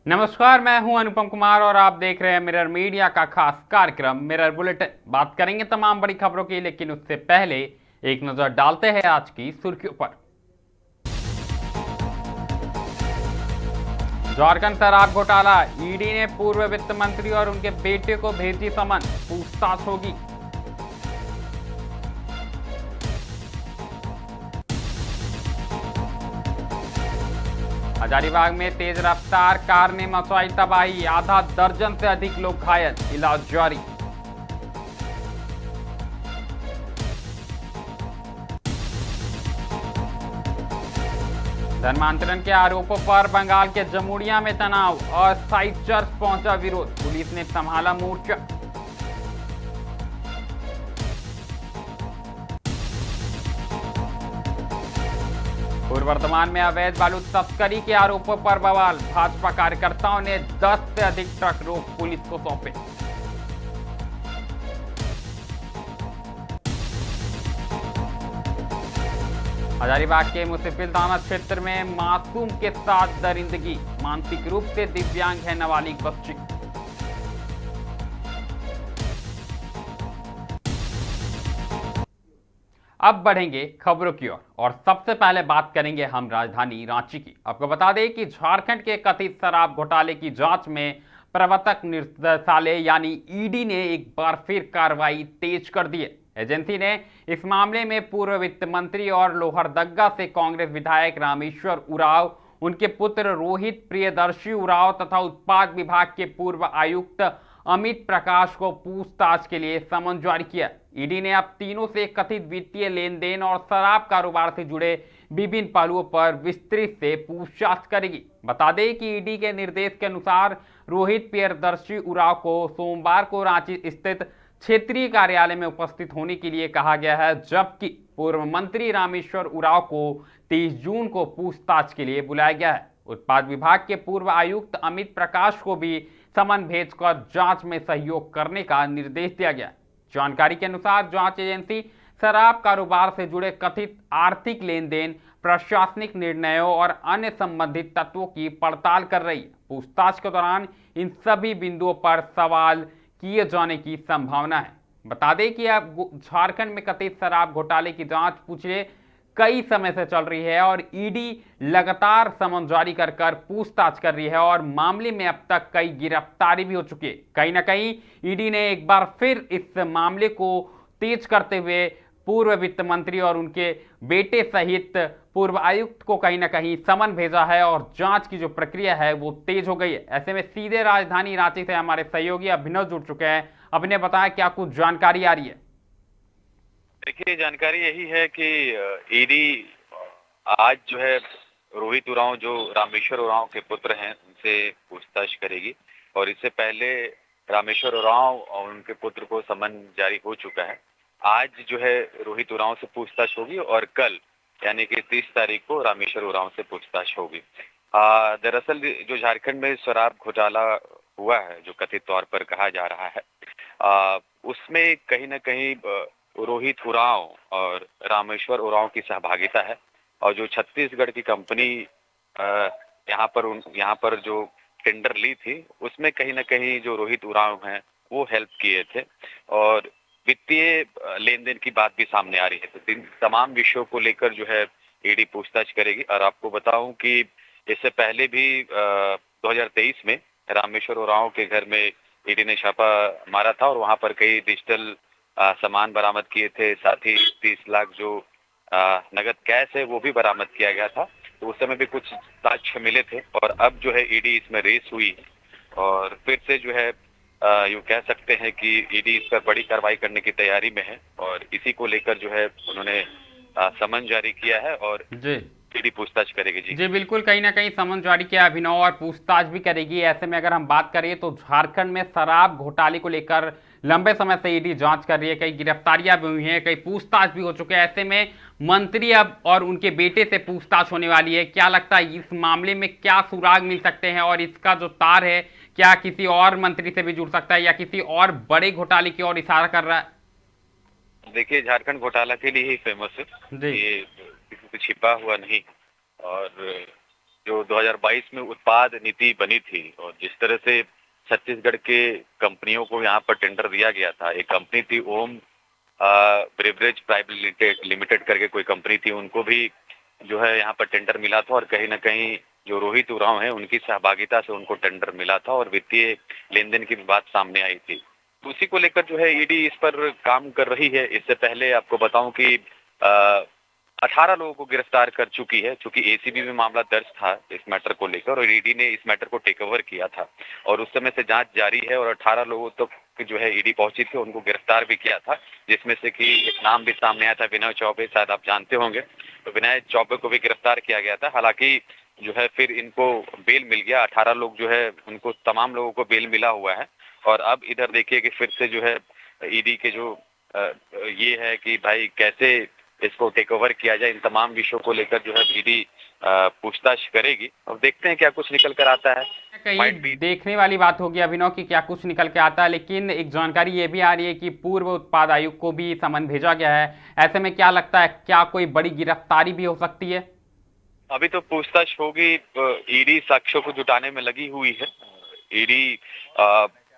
नमस्कार, मैं हूं अनुपम कुमार और आप देख रहे हैं मिरर मीडिया का खास कार्यक्रम मिरर बुलेटिन। बात करेंगे तमाम बड़ी खबरों की, लेकिन उससे पहले एक नजर डालते हैं आज की सुर्खियों पर। झारखंड शराब घोटाला, ईडी ने पूर्व वित्त मंत्री और उनके बेटे को भेजी समन, पूछताछ होगी। हजारीबाग में तेज रफ्तार कार ने मचाई तबाही, आधा दर्जन से अधिक लोग घायल, इलाज जारी। धर्मांतरण के आरोपों पर बंगाल के जमुड़िया में तनाव, अस्थायी चर्च पहुंचा विरोध, पुलिस ने संभाला मोर्चा। पूर्व वर्धमान में अवैध बालू तस्करी के आरोपों पर बवाल, भाजपा कार्यकर्ताओं ने 10 से अधिक ट्रक रोक पुलिस को सौंपे। हजारीबाग के मुंसिफिल थाना क्षेत्र में मासूम के साथ दरिंदगी, मानसिक रूप से दिव्यांग है नाबालिग बच्ची। अब बढ़ेंगे खबरों की ओर और सबसे पहले बात करेंगे हम राजधानी रांची की। आपको बता दें कि झारखंड के कथित शराब घोटाले की जांच में प्रवर्तक निदेशालय यानी ईडी ने एक बार फिर कार्रवाई तेज कर दी है। एजेंसी ने इस मामले में पूर्व वित्त मंत्री और लोहरदग्गा से कांग्रेस विधायक रामेश्वर उरांव, उनके पुत्र रोहित प्रियदर्शी उरांव तथा उत्पाद विभाग के पूर्व आयुक्त अमित प्रकाश को पूछताछ के लिए समन जारी किया। ईडी ने अब तीनों से कथित वित्तीय लेन देन और शराब कारोबार से जुड़े विभिन्न पहलुओं पर विस्तृत से पूछताछ करेगी। बता दें कि ईडी के निर्देश के अनुसार रोहित प्रियदर्शी उरांव को सोमवार को रांची स्थित क्षेत्रीय कार्यालय में उपस्थित होने के लिए कहा गया है, जबकि पूर्व मंत्री रामेश्वर उरांव को 30 जून को पूछताछ के लिए बुलाया गया है। उत्पाद विभाग के पूर्व आयुक्त अमित प्रकाश को भी समन भेजकर जांच में सहयोग करने का निर्देश दिया गया। जानकारी के अनुसार जांच एजेंसी शराब कारोबार से जुड़े कथित आर्थिक लेन देन, प्रशासनिक निर्णयों और अन्य संबंधित तत्वों की पड़ताल कर रही है। पूछताछ के दौरान इन सभी बिंदुओं पर सवाल किए जाने की संभावना है। बता दें कि अब झारखंड में कथित शराब घोटाले की जांच पिछले कई समय से चल रही है और ईडी लगातार समन जारी कर पूछताछ कर रही है और मामले में अब तक कई गिरफ्तारी भी हो चुकी है। कहीं ना कहीं ईडी ने एक बार फिर इस मामले को तेज करते हुए पूर्व वित्त मंत्री और उनके बेटे सहित पूर्व आयुक्त को कहीं ना कहीं समन भेजा है और जांच की जो प्रक्रिया है वो तेज हो गई है। ऐसे में सीधे राजधानी रांची से हमारे सहयोगी अभिनव जुड़ चुके हैं। अभिनव, बताया क्या कुछ जानकारी आ रही है? देखिए, जानकारी यही है कि ईडी आज जो है रोहित उरांव जो रामेश्वर उरांव के पुत्र हैं उनसे पूछताछ करेगी और इससे पहले रामेश्वर उरांव और उनके पुत्र को समन जारी हो चुका है। आज जो है रोहित उरांव से पूछताछ होगी और कल यानी कि 30 तारीख को रामेश्वर उरांव से पूछताछ होगी। दरअसल जो झारखंड में शराब घोटाला हुआ है, जो कथित तौर पर कहा जा रहा है, उसमें कहीं ना कहीं रोहित उरांव और रामेश्वर उरांव की सहभागिता है और जो छत्तीसगढ़ की कंपनी यहाँ पर जो टेंडर ली थी उसमें कहीं ना कहीं जो रोहित उरांव हैं वो हेल्प किए थे और वित्तीय लेन देन की बात भी सामने आ रही है। तो इन तमाम विषयों को लेकर जो है ईडी पूछताछ करेगी। और आपको बताऊं कि इससे पहले भी 2023 में रामेश्वर उरांव के घर में ईडी ने छापा मारा था और वहां पर कई डिजिटल सामान बरामद किए थे, साथ ही 30 लाख जो नगद कैश है वो भी बरामद किया गया था। तो उस समय भी कुछ साक्ष्य मिले थे और अब जो है ईडी इसमें रेस हुई और फिर से जो है यूं कह सकते हैं कि ईडी इस पर बड़ी कार्रवाई करने की तैयारी में है और इसी को लेकर जो है उन्होंने समन जारी किया है और जी ईडी पूछताछ करेगी। जी बिल्कुल, कहीं ना कहीं समन जारी किया अभिनव और पूछताछ भी करेगी। ऐसे में अगर हम बात करें तो झारखंड में शराब घोटाले को लेकर लंबे समय से ईडी जांच कर रही है, कई गिरफ्तारियां भी हुई हैं, कई पूछताछ भी हो चुके हैं। ऐसे में मंत्री अब और उनके बेटे से पूछताछ होने वाली है। क्या लगता है इस मामले में क्या सुराग मिल सकते हैं और इसका जो तार है क्या किसी और मंत्री से भी जुड़ सकता है या किसी और बड़े घोटाले की ओर इशारा कर रहा है? देखिए, झारखंड घोटाला के लिए ही फेमस है, ये किसी से छिपा हुआ नहीं और जो 2022 में उत्पाद नीति बनी थी और जिस तरह से छत्तीसगढ़ के कंपनियों को यहाँ पर टेंडर दिया गया था, एक कंपनी थी ओम ब्रेवरेज प्राइवेट लिमिटेड करके कोई कंपनी थी, उनको भी जो है यहाँ पर टेंडर मिला था और कहीं ना कहीं जो रोहित उरांव है उनकी सहभागिता से उनको टेंडर मिला था और वित्तीय लेन देन की भी बात सामने आई थी। तो उसी को लेकर जो है ईडी इस पर काम कर रही है। इससे पहले आपको बताऊं कि 18 लोगों को गिरफ्तार कर चुकी है, चूंकि एसीबी में मामला दर्ज था इस मैटर को लेकर और ईडी ने इस मैटर को टेक ओवर किया था और उस समय से जांच जारी है और 18 लोगों तक जो है ईडी पहुंची थी, उनको गिरफ्तार भी किया था, जिसमें से कि एक नाम भी सामने आया था, विनय चौबे, शायद आप जानते होंगे। तो विनय चौबे को भी गिरफ्तार किया गया था। हालांकि जो है फिर इनको बेल मिल गया, 18 लोग जो है उनको, तमाम लोगों को बेल मिला हुआ है। और अब इधर देखिए कि फिर से जो है ईडी के जो ये है कि भाई कैसे इसको टेक ओवर किया जाए, इन तमाम विषयों को लेकर जो है ईडी पूछताछ करेगी और देखते हैं क्या कुछ निकल कर आता है। कहीं देखने वाली बात होगी अभिनव की क्या कुछ निकल के आता है, लेकिन एक जानकारी ये भी आ रही है कि पूर्व उत्पाद आयुक्त को भी समन भेजा गया है। ऐसे में क्या लगता है, क्या कोई बड़ी गिरफ्तारी भी हो सकती है? अभी तो पूछताछ होगी, ईडी साक्ष्यों को जुटाने में लगी हुई है। ईडी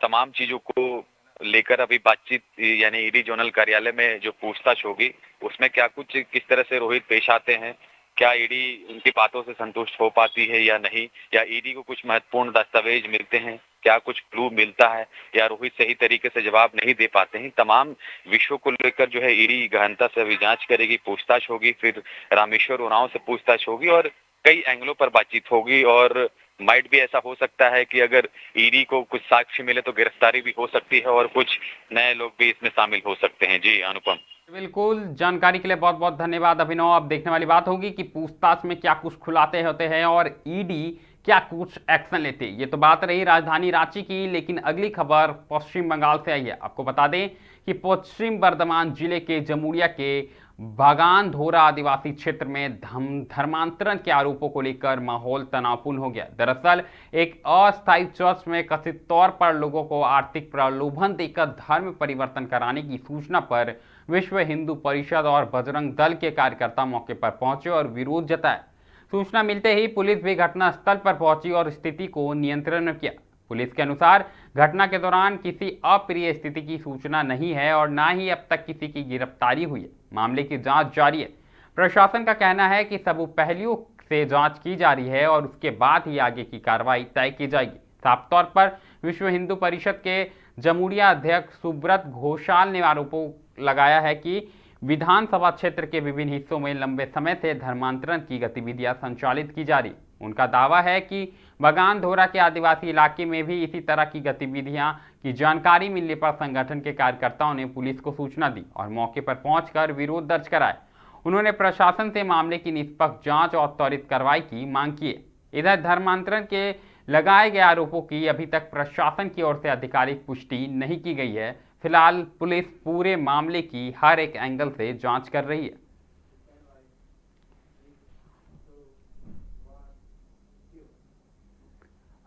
तमाम चीजों को लेकर अभी बातचीत, यानी ईडी जोनल कार्यालय में जो पूछताछ होगी उसमें क्या कुछ, किस तरह से रोहित पेश आते हैं, क्या ईडी उनकी बातों से संतुष्ट हो पाती है या नहीं, या ईडी को कुछ महत्वपूर्ण दस्तावेज मिलते हैं, क्या कुछ क्लू मिलता है, या रोहित सही तरीके से जवाब नहीं दे पाते हैं। तमाम विषयों को लेकर जो है ईडी गहनता से अभी जांच करेगी, पूछताछ होगी, फिर रामेश्वर उरांव से पूछताछ होगी और कई एंगलों पर बातचीत होगी। और माइट भी ऐसा हो सकता है कि अगर ईडी को कुछ साक्ष्य मिले तो गिरफ्तारी भी हो सकती है और कुछ नए लोग भी इसमें शामिल हो सकते हैं। जी अनुपम, बिल्कुल, जानकारी के लिए बहुत बहुत धन्यवाद अभिनव। अब देखने वाली बात होगी कि पूछताछ में क्या कुछ खुलाते होते हैं और ईडी क्या कुछ एक्शन लेते हैं। ये तो बात रही राजधानी रांची की, लेकिन अगली खबर पश्चिम बंगाल से आई है। आपको बता दें कि पश्चिम बर्धमान जिले के जमुड़िया के बागानधोरा आदिवासी क्षेत्र में धर्मांतरण के आरोपों को लेकर माहौल तनावपूर्ण हो गया। दरअसल एक अस्थायी चर्च में कथित तौर पर लोगों को आर्थिक प्रलोभन देकर धर्म परिवर्तन कराने की सूचना पर विश्व हिंदू परिषद और बजरंग दल के कार्यकर्ता मौके पर पहुंचे और विरोध जताया। सूचना मिलते ही पुलिस भी घटनास्थल पर पहुंची और स्थिति को नियंत्रण में किया। पुलिस के अनुसार घटना के दौरान किसी अप्रिय स्थिति की सूचना नहीं है और न ही अब तक किसी की गिरफ्तारी हुई है। मामले की जांच जारी है। प्रशासन का कहना है कि सब पहलुओं से जांच की जा रही है और उसके बाद ही आगे की कार्रवाई तय की जाएगी। साफ तौर पर विश्व हिंदू परिषद के जमुड़िया अध्यक्ष सुब्रत घोषाल ने आरोपों लगाया है कि विधानसभा क्षेत्र के विभिन्न हिस्सों में लंबे समय से धर्मांतरण की गतिविधियां संचालित की जा रही। उनका दावा है कि बागानधोरा के आदिवासी इलाके में भी इसी तरह की गतिविधियां की जानकारी मिलने पर संगठन के कार्यकर्ताओं ने पुलिस को सूचना दी और मौके पर पहुंचकर विरोध दर्ज कराया। उन्होंने प्रशासन से मामले की निष्पक्ष जांच और त्वरित कार्रवाई की मांग की है। इधर धर्मांतरण के लगाए गए आरोपों की अभी तक प्रशासन की ओर से आधिकारिक पुष्टि नहीं की गई है। फिलहाल पुलिस पूरे मामले की हर एक एंगल से जांच कर रही है।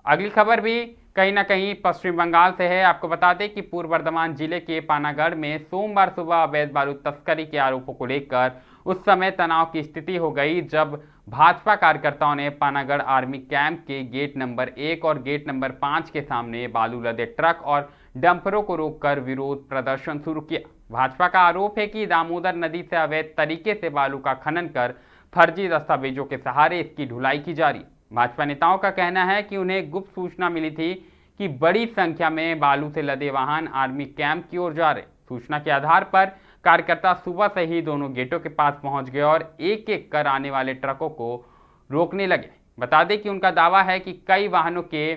अगली खबर भी कहीं ना कहीं पश्चिम बंगाल से है। आपको बता दें कि पूर्व बर्धमान जिले के पानागढ़ में सोमवार सुबह अवैध बारूद तस्करी के आरोपों को लेकर उस समय तनाव की स्थिति हो गई जब भाजपा कार्यकर्ताओं ने पानागढ़ आर्मी कैंप के गेट नंबर 1 और गेट नंबर 5 के सामने बालू लदे ट्रक और डंपरों को रोककर विरोध प्रदर्शन शुरू किया। भाजपा का आरोप है कि दामोदर नदी से अवैध तरीके से बालू का खनन कर फर्जी दस्तावेजों के सहारे इसकी ढुलाई की जा रही। भाजपा नेताओं का कहना है कि उन्हें गुप्त सूचना मिली थी कि बड़ी संख्या में बालू से लदे वाहन आर्मी कैंप की ओर जा रहे। सूचना के आधार पर कार्यकर्ता सुबह से ही दोनों गेटों के पास पहुंच गए और एक एक कर आने वाले ट्रकों को रोकने लगे। बता दें कि उनका दावा है कि कई वाहनों के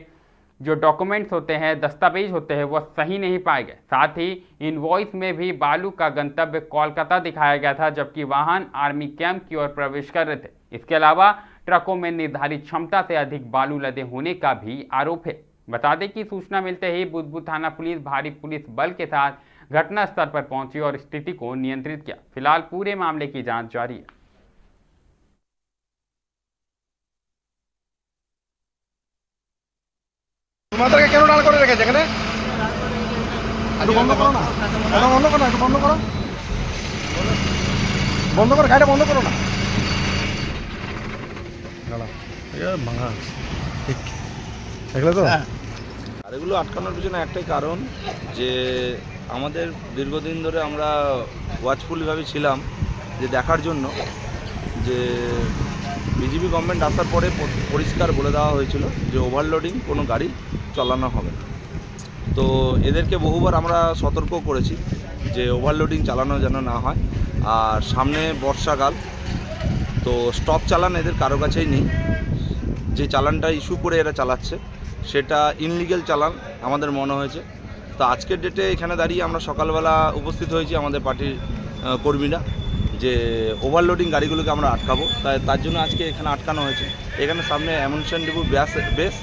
जो डॉक्यूमेंट्स होते हैं, दस्तावेज होते हैं, वह सही नहीं पाए गए। साथ ही इनवॉइस में भी बालू का गंतव्य कोलकाता दिखाया गया था, जबकि वाहन आर्मी कैंप की ओर प्रवेश कर रहे थे। इसके अलावा ट्रकों में निर्धारित क्षमता से अधिक बालू लदे होने का भी आरोप है। बता दें कि सूचना मिलते ही बुधबुद थाना पुलिस भारी पुलिस बल के साथ घटनास्थल पर पहुंची और स्थिति को नियंत्रित किया। फिलहाल पूरे मामले की जांच जारी है। তোমাদেরকে কেন ডাল করে রেখেছে এখানে? একটু বন্ধ করো না, এটা বন্ধ করো না, একটু বন্ধ করো, বন্ধ করো, গাড়িটা বন্ধ করো না। দাঁড়াও, এটা ভাঙা ঠিক দেখলে তো আর এগুলো আটকানোর পিছনে একটাই কারণ যে আমাদের দীর্ঘদিন ধরে আমরা ওয়াচফুলভাবে ছিলাম যে দেখার জন্য যে বিজেপি গভর্নমেন্ট আসার পরে পরিষ্কার বলে দেওয়া হয়েছিল যে ওভারলোডিং কোনো গাড়ি চালানো হবে না। তো এদেরকে বহুবার আমরা সতর্ক করেছি যে ওভারলোডিং চালানো যেন না হয়। আর সামনে বর্ষাকাল, তো স্টপ চালান এদের কারো কাছেই নেই। যে চালানটা ইস্যু করে এরা চালাচ্ছে সেটা ইনলিগ্যাল চালান আমাদের মনে হয়েছে। তো আজকের ডেটে এখানে দাঁড়িয়ে আমরা সকালবেলা উপস্থিত হয়েছি আমাদের পার্টির কর্মীরা যে ওভারলোডিং গাড়িগুলোকে আমরা আটকাবো, তার জন্য আজকে এখানে আটকানো হয়েছে। এখানে সামনে অ্যামুনিশন ডিপো বেস,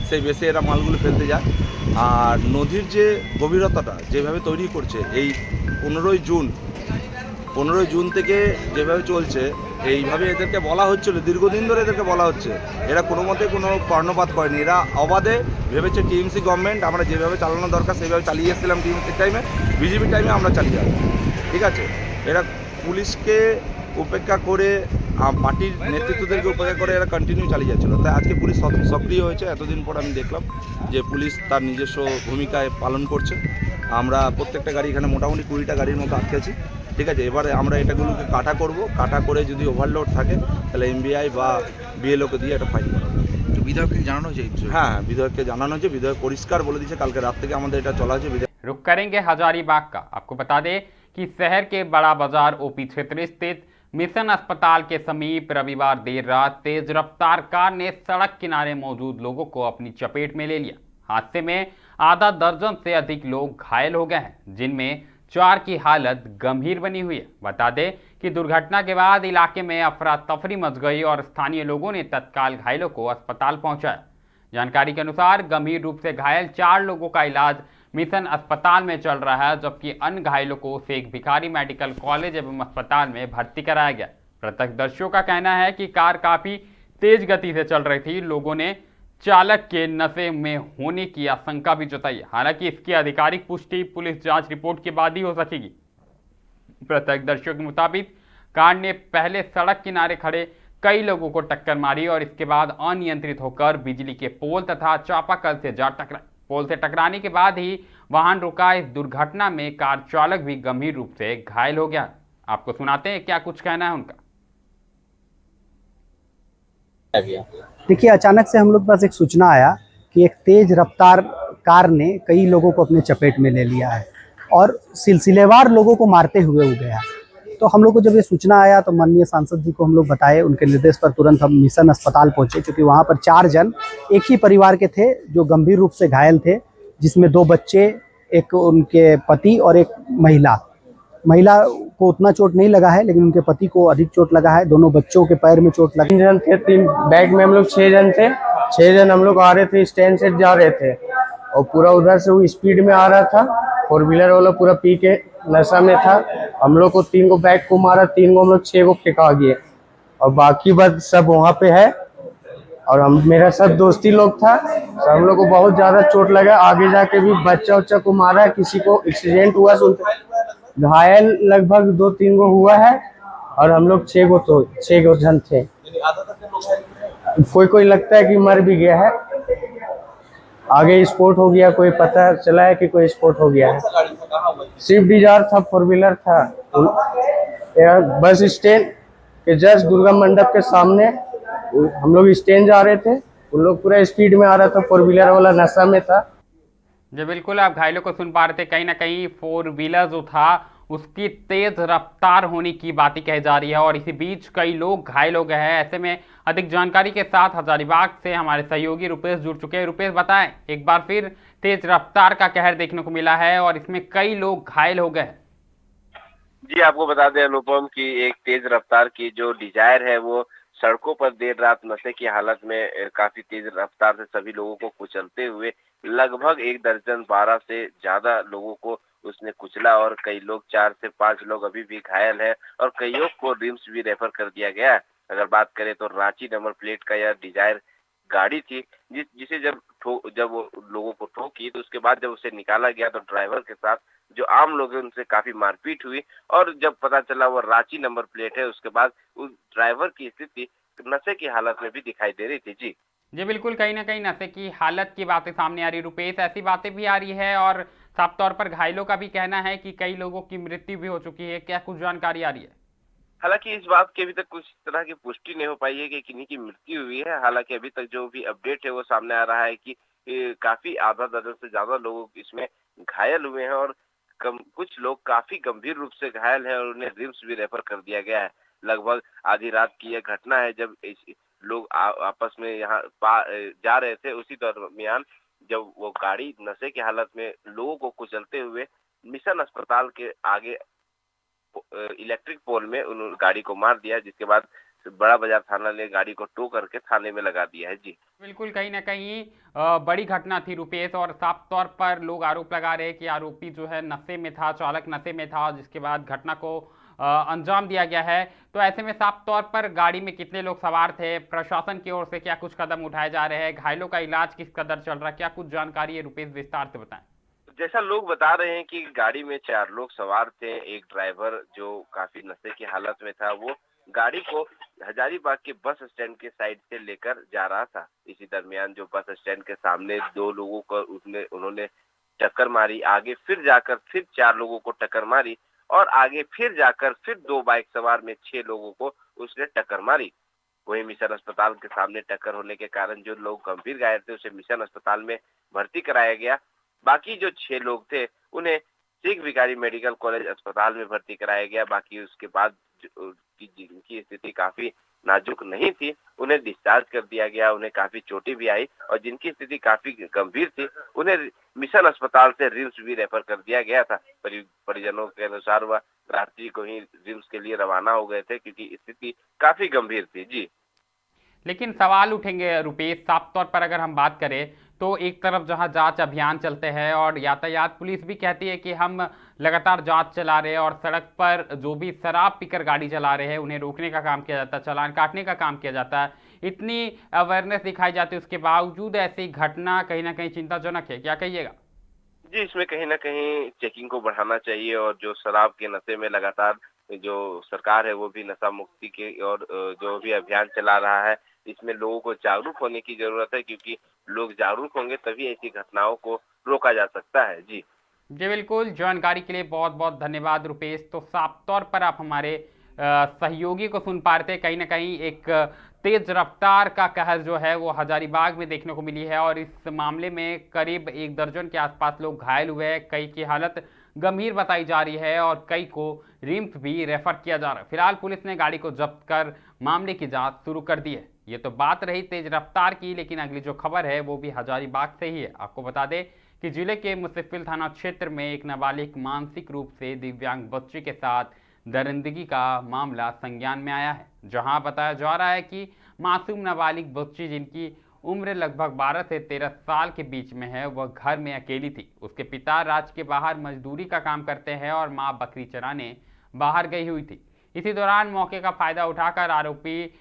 সেই বেসে এরা মালগুলো ফেলতে যায়। আর নদীর যে গভীরতাটা যেভাবে তৈরি করছে, এই 15ই জুন থেকে যেভাবে চলছে, এইভাবে এদেরকে বলা হচ্ছিল, দীর্ঘদিন ধরে এদেরকে বলা হচ্ছে, এরা কোনো মতে কোনো কর্ণপাত করেনি। এরা অবাধে ভেবেছে টিএমসি গভর্নমেন্ট, আমরা যেভাবে চালানো দরকার সেইভাবে চালিয়ে এসেছিলাম টিএমসির টাইমে, বিজেপির টাইমে আমরা চালিয়ে আসবো। ঠিক আছে, এরা পুলিশকে উপেক্ষা করে, পার্টির নেতৃত্বদেরকে উপেক্ষা করে এরা কন্টিনিউ চালিয়ে যাচ্ছিলো। তাই আজকে পুলিশ সক্রিয় হয়েছে। এতদিন পর আমি দেখলাম যে পুলিশ তার নিজস্ব ভূমিকায় পালন করছে। আমরা প্রত্যেকটা গাড়ি এখানে মোটামুটি 20টা গাড়ির মতো আটকেছি। ঠিক আছে, এবারে আমরা এটাগুলোকে কাটা করব। কাটা করে যদি ওভারলোড থাকে তাহলে এমবিআই বা বিএলওকে দিয়ে এটা ফাইন করা হবে। বিধায়ককে জানানো হয়েছে? হ্যাঁ, বিধায়ককে জানানো হয়েছে। বিধায়ক পরিষ্কার বলে দিয়েছে কালকে রাত থেকে আমাদের এটা চলা হচ্ছে। रुक करेंगे हजारीबाग का। आपको बता दें कि शहर के बड़ा बाजार ओपी क्षेत्र स्थित मिशन अस्पताल के समीप रविवार देर रात तेज रफ्तार कार ने सड़क किनारे मौजूद लोगों को अपनी चपेट में ले लिया। हादसे में आधा दर्जन से अधिक लोग घायल हो गए हैं, जिनमें 4 की हालत गंभीर बनी हुई है। बता दें कि दुर्घटना के बाद इलाके में अफरा तफरी मच गई और स्थानीय लोगों ने तत्काल घायलों को अस्पताल पहुंचाया। जानकारी के अनुसार गंभीर रूप से घायल 4 लोगों का इलाज मिशन अस्पताल में चल रहा है, जबकि अन्य घायलों को शेख भिखारी मेडिकल कॉलेज एवं अस्पताल में भर्ती कराया गया। प्रत्यक्षदर्शियों का कहना है कि कार काफी तेज गति से चल रही थी। लोगों ने चालक के नशे में होने की आशंका भी जताई। हालांकि इसकी आधिकारिक पुष्टि पुलिस जांच रिपोर्ट के बाद ही हो सकेगी। प्रत्यक्षदर्शियों के मुताबिक कार ने पहले सड़क किनारे खड़े कई लोगों को टक्कर मारी और इसके बाद अनियंत्रित होकर बिजली के पोल तथा चापाकल से जा टकराई। पोल से टकराने के बाद ही वाहन रुका। इस दुर्घटना में कार चालक भी गंभीर रूप से घायल हो गया। आपको सुनाते हैं क्या कुछ कहना है उनका। देखिए, अचानक से हम लोग के पास एक सूचना आया कि एक तेज रफ्तार कार ने कई लोगों को अपने चपेट में ले लिया है और सिलसिलेवार लोगों को मारते हुए हो गया। तो हम लोग को जब ये सूचना आया तो माननीय सांसद जी को हम लोग बताए। उनके निर्देश पर तुरंत हम मिशन अस्पताल पहुंचे, क्योंकि वहाँ पर 4 जन एक ही परिवार के थे जो गंभीर रूप से घायल थे, जिसमें 2 बच्चे, एक उनके पति और एक महिला को उतना चोट नहीं लगा है, लेकिन उनके पति को अधिक चोट लगा है। दोनों बच्चों के पैर में चोट लगी। 3 जन थे, 3 बैग में हम लोग 6 जन थे। 6 जन हम लोग आ रहे थे, स्टैंड से जा रहे थे और पूरा उधर से वो स्पीड में आ रहा था। 4 व्हीलर वाला पूरा पी के नशा में था। हम लोग को 3 को बैग को मारा, 3 को हम लोग 6 को फेंका गए और बाकी बात सब वहाँ पे है। और मेरा सब दोस्ती लोग था, तो हम लोग को बहुत ज़्यादा चोट लगा। आगे जाके भी बच्चा को मारा है, किसी को एक्सीडेंट हुआ, घायल लगभग 2-3 को हुआ है और हम लोग 6 को जन थे। कोई लगता है कि मर भी गया है। आगे स्पोर्ट हो गया, कोई पता चला है कि कोई स्पोर्ट हो गया है। स्विफ्ट डिजायर था, 4 व्हीलर था। बस स्टैंड के जस्ट दुर्गा मंडप के सामने हम लोग स्टैंड जा रहे थे, उन लोग पूरा स्पीड में आ रहा था। 4 व्हीलर वाला नशा में था। जी बिल्कुल, आप घायलों को सुन पा रहे थे। कहीं ना कहीं 4 व्हीलर जो था उसकी तेज रफ्तार होने की बातें कही जा रही है और इसी बीच कई लोग घायल हो गए हैं। ऐसे में अधिक जानकारी के साथ हजारीबाग से हमारे सहयोगी रुपेश जुड़ चुके हैं। रुपेश, बताएं, एक बार फिर तेज रफ्तार का कहर देखने को मिला है और इसमें कई लोग घायल हो गए। जी, आपको बता दें अनुपम की एक तेज रफ्तार की जो डिजायर है वो सड़कों पर देर रात नशे की हालत में काफी तेज रफ्तार से सभी लोगों को कुचलते हुए लगभग 1 दर्जन 12 से ज्यादा लोगों को उसने कुचला और कई लोग 4 से 5 लोग अभी भी घायल है और कईयों को रिम्स भी रेफर कर दिया गया है। अगर बात करें तो रांची नंबर प्लेट का यह डिजायर गाड़ी थी जिसे जब वो लोगों को ठोकी तो उसके बाद जब उसे निकाला गया तो ड्राइवर के साथ जो आम लोग हैं उनसे काफी मारपीट हुई और जब पता चला वो रांची नंबर प्लेट है उसके बाद उस ड्राइवर की स्थिति नशे की हालत में भी दिखाई दे रही थी। जी बिल्कुल, कहीं ना कहीं नशे की हालत की बातें सामने आ रही। रुपेश, ऐसी बातें भी आ रही है और साफ तौर पर घायलों का भी कहना है कि कई लोगों की मृत्यु भी हो चुकी है। क्या कुछ जानकारी आ रही है? हालांकि इस बात की अभी तक कुछ तरह की पुष्टि नहीं हो पाई है कि किन्हीं की मृत्यु हुई है। हालांकि अभी तक जो भी अपडेट है वो सामने आ रहा है कि काफी आधा दर्जन से ज्यादा लोग इसमें घायल हुए हैं और कुछ लोग काफी गंभीर रूप से घायल हैं और उन्हें रिम्स भी रेफर कर दिया गया है। लगभग आधी रात की यह घटना है जब लोग आपस में यहाँ जा रहे थे। उसी दरमियान जब वो गाड़ी नशे की हालत में लोगों को कुचलते हुए मिशन अस्पताल के आगे इलेक्ट्रिक पोल में उन गाड़ी को मार दिया, जिसके बाद बड़ा बाजार थाना ने गाड़ी को टो करके थाने में लगा दिया है। जी बिल्कुल, कहीं ना कहीं बड़ी घटना थी रुपेश, और साफ तौर पर लोग आरोप लगा रहे हैं कि आरोपी जो है नशे में था, चालक नशे में था, जिसके बाद घटना को अंजाम दिया गया है। तो ऐसे में साफ तौर पर गाड़ी में कितने लोग सवार थे, प्रशासन की ओर से क्या कुछ कदम उठाए जा रहे हैं, घायलों का इलाज किस कदर चल रहा है, क्या कुछ जानकारी है रुपेश? विस्तार से बताएं। जैसा लोग बता रहे हैं कि गाड़ी में 4 लोग सवार थे। एक ड्राइवर जो काफी नशे की हालत में था, वो गाड़ी को हजारीबाग के बस स्टैंड के साइड से लेकर जा रहा था। इसी दरमियान जो बस स्टैंड के सामने 2 लोगों को उन्होंने टक्कर मारी, आगे फिर जाकर फिर 4 लोगों को टक्कर मारी और आगे फिर जाकर फिर 2 बाइक सवार में 6 लोगों को उसने टक्कर मारी। वहीं मिशन अस्पताल के सामने टक्कर होने के कारण जो लोग गंभीर घायल थे उसे मिशन अस्पताल में भर्ती कराया गया। बाकी जो 6 लोग थे उन्हें सिख भिखारी मेडिकल कॉलेज अस्पताल में भर्ती कराया गया। बाकी उसके बाद जिनकी स्थिति काफी नाजुक नहीं थी उन्हें डिस्चार्ज कर दिया गया। उन्हें काफी चोटें भी आई और जिनकी स्थिति काफी गंभीर थी उन्हें मिशन अस्पताल से रिम्स भी रेफर कर दिया गया था। परिजनों के अनुसार वह रात्रि को ही रिम्स के लिए रवाना हो गए थे क्योंकि स्थिति काफी गंभीर थी। जी लेकिन सवाल उठेंगे रुपेश, साफ तौर पर अगर हम बात करें तो एक तरफ जहां जांच अभियान चलते हैं और यातायात पुलिस भी कहती है कि हम लगातार जांच चला रहे हैं और सड़क पर जो भी शराब पीकर गाड़ी चला रहे हैं उन्हें रोकने का काम किया जाता है, चालान काटने का काम किया जाता है, इतनी अवेयरनेस दिखाई जाती है, उसके बावजूद ऐसी घटना कहीं ना कहीं चिंताजनक है। क्या कहिएगा? जी इसमें कहीं ना कहीं चेकिंग को बढ़ाना चाहिए और जो शराब के नशे में लगातार जो सरकार है वो भी नशा मुक्ति के और जो भी अभियान चला रहा है इसमें लोगों को जागरूक होने की जरूरत है, क्योंकि लोग जागरूक होंगे तभी ऐसी घटनाओं को रोका जा सकता है। जी बिल्कुल, जानकारी के लिए बहुत बहुत धन्यवाद रुपेश। तो साफ तौर पर आप हमारे सहयोगी को सुन पा रहे थे। कहीं ना कहीं एक तेज रफ्तार का कहर जो है वो हजारीबाग में देखने को मिली है और इस मामले में करीब 1 दर्जन के आसपास लोग घायल हुए हैं। कई की हालत गंभीर बताई जा रही है और कई को रिम्स भी रेफर किया जा रहा है। फिलहाल पुलिस ने गाड़ी को जब्त कर मामले की जांच शुरू कर दी है। ये तो बात रही तेज रफ्तार की, लेकिन अगली जो खबर है वो भी हजारीबाग से ही है। आपको बता दें कि जिले के मुसफ्फिल थाना क्षेत्र में एक नाबालिग मानसिक रूप से दिव्यांग बच्ची के साथ दरिंदगी का मामला संज्ञान में आया है, जहां बताया जा रहा है कि मासूम नाबालिग बच्ची जिनकी उम्र लगभग 12 से 13 साल के बीच में है, वह घर में अकेली थी। उसके पिता राज्य के बाहर मजदूरी का काम करते हैं और मां बकरी चराने बाहर गई हुई थी। इसी दौरान मौके का फायदा उठाकर आरोपी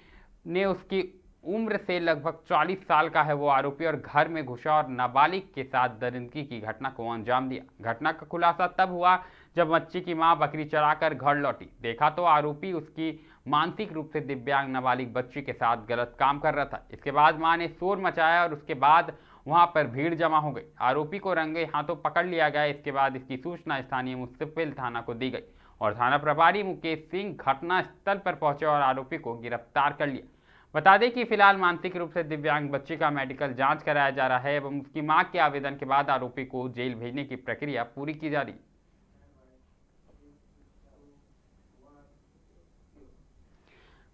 ने, उसकी उम्र से लगभग 40 साल का है वो आरोपी, और घर में घुसा और नाबालिग के साथ दरिंदगी की घटना को अंजाम दिया। घटना का खुलासा तब हुआ जब बच्ची की मां बकरी चराकर घर लौटी। देखा तो आरोपी उसकी मानसिक रूप से दिव्यांग नाबालिग बच्ची के साथ गलत काम कर रहा था। इसके बाद मां ने शोर मचाया और उसके बाद वहां पर भीड़ जमा हो गई। आरोपी को रंगे हाथों पकड़ लिया गया। इसके बाद इसकी सूचना स्थानीय मुसफ्फिल थाना को दी गई और थाना प्रभारी मुकेश सिंह घटना स्थल पर पहुंचे और आरोपी को गिरफ्तार कर लिया। बता दें कि फिलहाल मानसिक रूप से दिव्यांग बच्ची का मेडिकल जांच कराया जा रहा है एवं उसकी मां के आवेदन के बाद आरोपी को जेल भेजने की प्रक्रिया पूरी की जा रही है।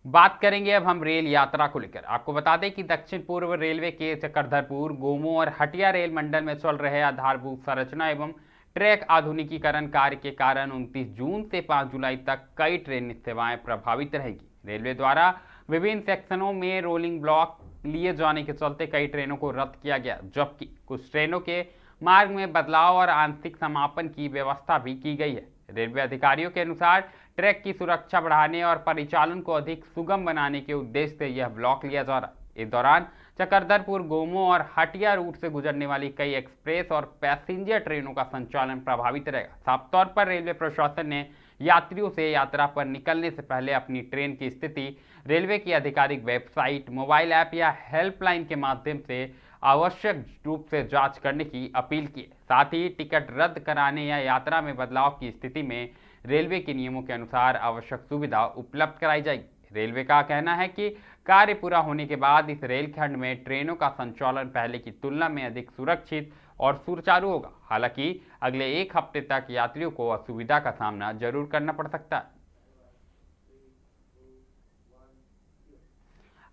बात करेंगे अब हम रेल यात्रा को लेकर। आपको बता दें कि दक्षिण पूर्व रेलवे के चक्रधरपुर, गोमो और हटिया रेल मंडल में चल रहे आधारभूत संरचना एवं ट्रैक आधुनिकीकरण कार्य के कारण 29 जून से 5 जुलाई तक कई ट्रेन सेवाएं प्रभावित रहेगी। रेलवे द्वारा विभिन्न सेक्शनों में रोलिंग ब्लॉक लिए जाने के चलते कई ट्रेनों को रद्द किया गया, जबकि कुछ ट्रेनों के मार्ग में बदलाव और आंशिक समापन की व्यवस्था भी की गई है। रेलवे अधिकारियों के अनुसार ट्रैक की सुरक्षा बढ़ाने और परिचालन को अधिक सुगम बनाने के उद्देश्य से यह ब्लॉक लिया जा रहा है। इस दौरान चक्रधरपुर, गोमो और हटिया रूट से गुजरने वाली कई एक्सप्रेस और पैसेंजर ट्रेनों का संचालन प्रभावित रहेगा। साफ तौर पर रेलवे प्रशासन ने यात्रियों से यात्रा पर निकलने से पहले अपनी ट्रेन की स्थिति रेलवे की आधिकारिक वेबसाइट, मोबाइल ऐप या हेल्पलाइन के माध्यम से आवश्यक रूप से जांच करने की अपील की। साथ ही टिकट रद्द कराने या यात्रा में बदलाव की स्थिति में रेलवे के नियमों के अनुसार आवश्यक सुविधा उपलब्ध कराई जाएगी। रेलवे का कहना है कि कार्य पूरा होने के बाद इस रेलखंड में ट्रेनों का संचालन पहले की तुलना में अधिक सुरक्षित और सुचारू होगा। हालांकि अगले एक हफ्ते तक यात्रियों को असुविधा का सामना जरूर करना पड़ सकता है।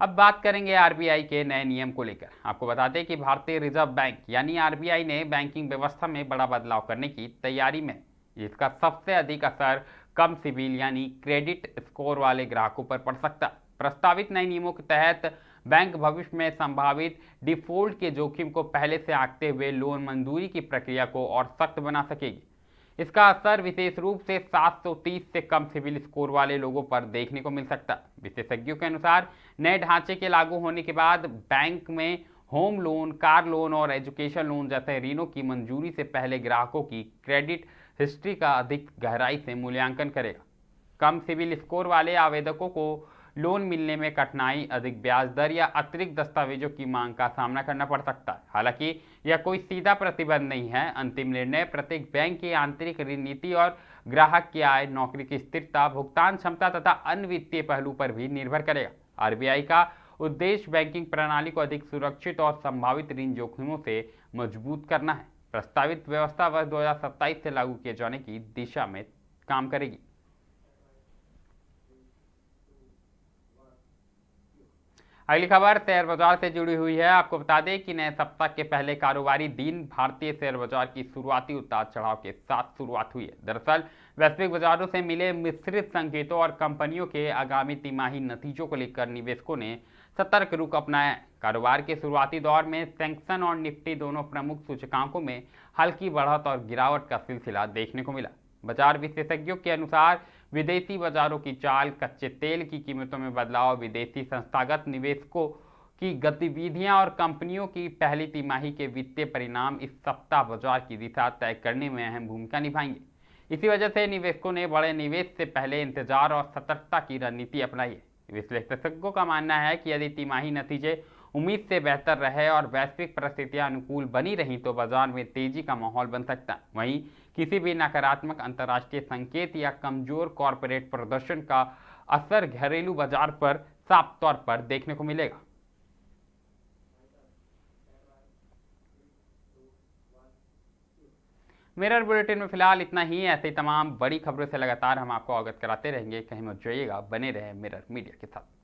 अब बात करेंगे आरबीआई के नए नियम को लेकर। आपको बता दें कि भारतीय रिजर्व बैंक यानी आरबीआई ने बैंकिंग व्यवस्था में बड़ा बदलाव करने की तैयारी में। इसका सबसे अधिक असर कम सिबिल यानी क्रेडिट स्कोर वाले ग्राहकों पर पड़ सकता है। प्रस्तावित नए नियमों के तहत बैंक भविष्य में संभावित डिफॉल्ट के जोखिम को पहले से आंकते हुए लोन मंजूरी की प्रक्रिया को और सख्त बना सकेगी। इसका असर विशेष रूप से 730 से कम सिबिल स्कोर वाले लोगों पर देखने को मिल सकता है। विशेषज्ञों के अनुसार नए ढांचे के लागू होने के बाद बैंक में होम लोन, कार लोन और एजुकेशन लोन जैसे ऋणों की मंजूरी से पहले ग्राहकों की क्रेडिट हिस्ट्री का अधिक गहराई से मूल्यांकन करेगा। कम सिबिल स्कोर वाले आवेदकों को लोन मिलने में कठिनाई, अधिक ब्याज दर या अतिरिक्त दस्तावेजों की मांग का सामना करना पड़ सकता है। हालांकि यह कोई सीधा प्रतिबंध नहीं है। अंतिम निर्णय प्रत्येक बैंक की आंतरिक रणनीति और ग्राहक की आय, नौकरी की स्थिरता, भुगतान क्षमता तथा अन्य वित्तीय पहलू पर भी निर्भर करेगा। आरबीआई का उद्देश्य बैंकिंग प्रणाली को अधिक सुरक्षित और संभावित ऋण जोखिमों से मजबूत करना है। प्रस्तावित व्यवस्था वर्ष 2027 से लागू किए जाने की दिशा में काम करेगी। अगली खबर शेयर बाजार से जुड़ी हुई है। आपको बता दें कि नए सप्ताह के पहले कारोबारी दिन भारतीय शेयर बाजार की शुरुआती उतार चढ़ाव के साथ शुरुआत हुई है। दरअसल वैश्विक बाजारों से मिले मिश्रित संकेतों और कंपनियों के आगामी तिमाही नतीजों को लेकर निवेशकों ने सतर्क रुख अपनाया है। कारोबार के शुरुआती दौर में सेंसेक्स और निफ्टी दोनों प्रमुख सूचकांकों में हल्की बढ़त और गिरावट का सिलसिला देखने को मिला। बाजार विशेषज्ञों के अनुसार विदेशी बाजारों की चाल, कच्चे तेल की कीमतों में बदलाव, विदेशी संस्थागत निवेशकों की गतिविधियां और कंपनियों की पहली तिमाही के वित्तीय परिणाम इस सप्ताह बाजार की दिशा तय करने में अहम भूमिका निभाएंगे। इसी वजह से निवेशकों ने बड़े निवेश से पहले इंतजार और सतर्कता की रणनीति अपनाई है। विश्लेषकों का मानना है कि यदि तिमाही नतीजे उम्मीद से बेहतर रहे और वैश्विक परिस्थितियां अनुकूल बनी रही तो बाजार में तेजी का माहौल बन सकता है। वहीं किसी भी नकारात्मक अंतर्राष्ट्रीय संकेत या कमजोर कॉरपोरेट प्रदर्शन का असर घरेलू बाजार पर साफ तौर पर देखने को मिलेगा। मिरर बुलेटिन में फिलहाल इतना ही। ऐसे तमाम बड़ी खबरों से लगातार हम आपको अवगत कराते रहेंगे। कहीं मत जाइएगा, बने रहें मिरर मीडिया के साथ।